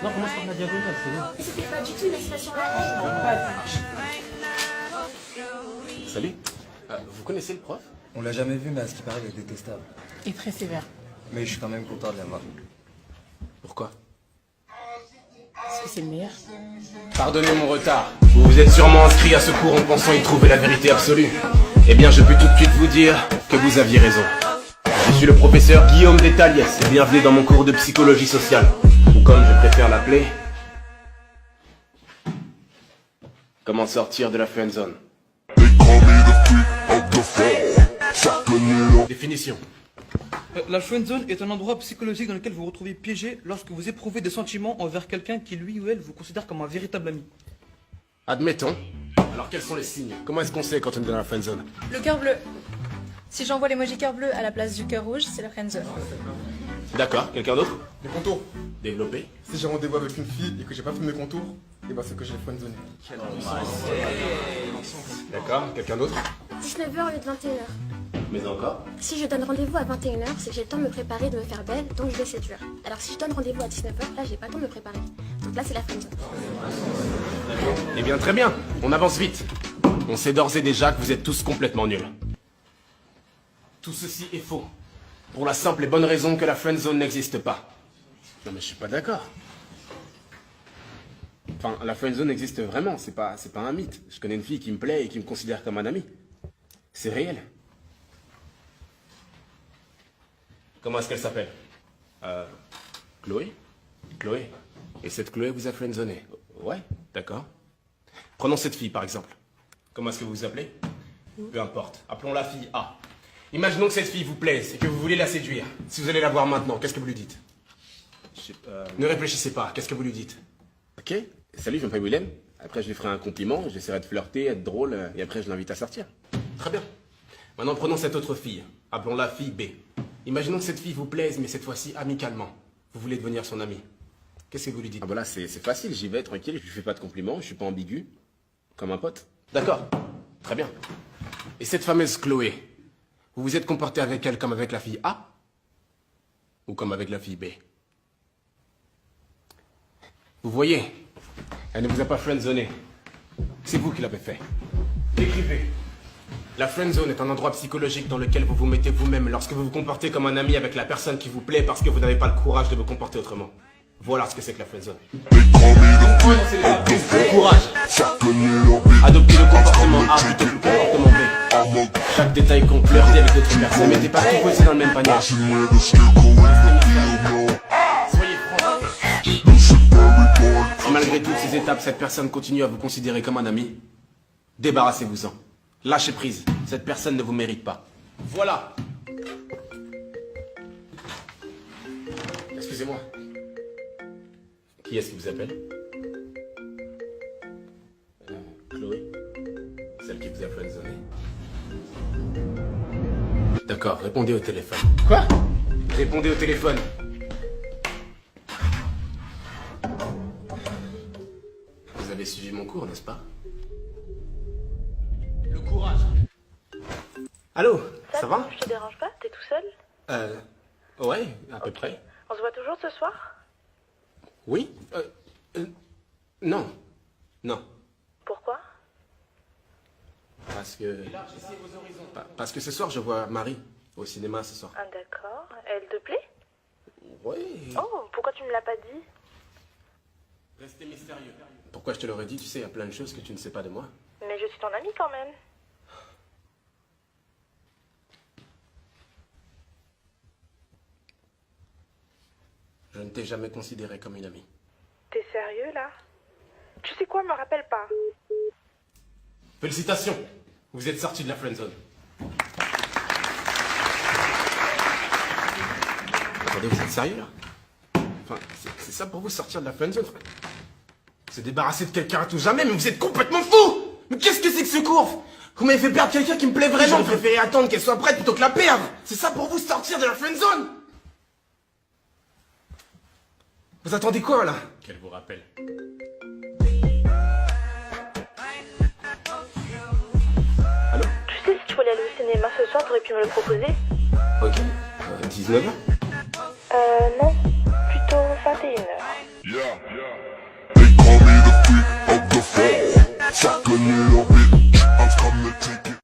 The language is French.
Non, commence par la diagonale, c'est bon. Mais c'était pas du tout une citation là. Salut. Vous connaissez le prof? On l'a jamais vu, mais à ce qui paraît, il est détestable. Et très sévère. Mais je suis quand même content de l'avoir. Pourquoi? Parce que c'est le meilleur. Pardonnez mon retard. Vous vous êtes sûrement inscrit à ce cours en pensant y trouver la vérité absolue. Eh bien, je peux tout de suite vous dire que vous aviez raison. Je suis le professeur Guillaume Détaliès et bienvenue dans mon cours de psychologie sociale. Ou comme je préfère l'appeler, comment sortir de la friendzone. Définition. La friendzone est un endroit psychologique dans lequel vous vous retrouvez piégé lorsque vous éprouvez des sentiments envers quelqu'un qui lui ou elle vous considère comme un véritable ami. Admettons. Alors quels sont les signes? Comment est-ce qu'on sait quand on est dans la friendzone? Le cœur bleu. Si j'envoie l'emoji cœur bleu à la place du cœur rouge, c'est la friendzone. D'accord, quelqu'un d'autre? Les contours. Développé. Si j'ai rendez-vous avec une fille et que j'ai pas fait mes contours, et bah c'est que j'ai friendzone. D'accord, quelqu'un d'autre? 19h au lieu de 21h. Mais encore? Si je donne rendez-vous à 21h, c'est que j'ai le temps de me préparer, de me faire belle, donc je vais séduire. Alors si je donne rendez-vous à 19h, là j'ai pas le temps de me préparer. Donc là c'est la friendzone. Eh bien très bien, on avance vite. On sait d'ores et déjà que vous êtes tous complètement nuls. Tout ceci est faux. Pour la simple et bonne raison que la friendzone n'existe pas. Non mais je suis pas d'accord. Enfin, la friendzone existe vraiment, c'est pas un mythe. Je connais une fille qui me plaît et qui me considère comme un ami. C'est réel. Comment est-ce qu'elle s'appelle? Chloé? Chloé. Et cette Chloé vous a friendzoné? Ouais, d'accord. Prenons cette fille par exemple. Comment est-ce que vous vous appelez? Peu importe. Appelons la fille A. Imaginons que cette fille vous plaise et que vous voulez la séduire. Si vous allez la voir maintenant, qu'est-ce que vous lui dites? Ne réfléchissez pas, qu'est-ce que vous lui dites? Ok, salut, je m'appelle Willem. Après, je lui ferai un compliment, j'essaierai de flirter, être drôle, et après, je l'invite à sortir. Très bien. Maintenant, prenons cette autre fille. Appelons-la fille B. Imaginons que cette fille vous plaise, mais cette fois-ci amicalement. Vous voulez devenir son amie. Qu'est-ce que vous lui dites? Ah bah là, c'est facile, j'y vais tranquille, je lui fais pas de compliments, je suis pas ambigu. Comme un pote. D'accord. Très bien. Et cette fameuse Chloé, vous vous êtes comporté avec elle comme avec la fille A? Ou comme avec la fille B? Vous voyez, elle ne vous a pas friendzoné. C'est vous qui l'avez fait. Écrivez. La friendzone est un endroit psychologique dans lequel vous vous mettez vous-même lorsque vous vous comportez comme un ami avec la personne qui vous plaît parce que vous n'avez pas le courage de vous comporter autrement. Voilà ce que c'est que la friendzone. Le courage. Adoptez le comportement A plutôt que le comportement B. Chaque détail compte, flirtez avec d'autres personnes, mettez pas tout aussi dans le même panier. Soyez franc. Si malgré toutes ces étapes, cette personne continue à vous considérer comme un ami, débarrassez-vous-en. Lâchez prise. Cette personne ne vous mérite pas. Voilà. Excusez-moi. Qui est-ce qui vous appelle? Chloé. Celle qui vous a friendzoné. D'accord, répondez au téléphone. Quoi? Répondez au téléphone. Vous avez suivi mon cours, n'est-ce pas? Le courage. Allô, ça va? Je te dérange pas? T'es tout seul? Ouais, à peu près. On se voit toujours ce soir? Oui? Non. Non. Pourquoi? Parce que... Parce que ce soir, je vois Marie au cinéma ce soir. Ah d'accord. Elle te plaît? Oui. Oh, pourquoi tu me l'as pas dit? Restez mystérieux. Pourquoi je te l'aurais dit? Tu sais, il y a plein de choses que tu ne sais pas de moi. Mais je suis ton amie quand même. Je ne t'ai jamais considéré comme une amie. T'es sérieux là? Tu sais quoi, me rappelle pas. Félicitations! Vous êtes sorti de la friendzone. Attendez, vous êtes sérieux là? Enfin, c'est ça pour vous sortir de la friendzone? Se débarrasser de quelqu'un à tout jamais, mais vous êtes complètement fou! Mais qu'est-ce que c'est que ce cours? Vous m'avez fait perdre quelqu'un qui me plaît vraiment. J'aurais préféré attendre qu'elle soit prête plutôt que la perdre. C'est ça pour vous sortir de la friendzone? Vous attendez quoi là? Qu'elle vous rappelle. Allô? Tu sais, si tu voulais aller au cinéma ce soir, t'aurais pu me le proposer? Ok. 19h? Non. Plutôt 21h. They call me the freak of the fall. Fuck a nigga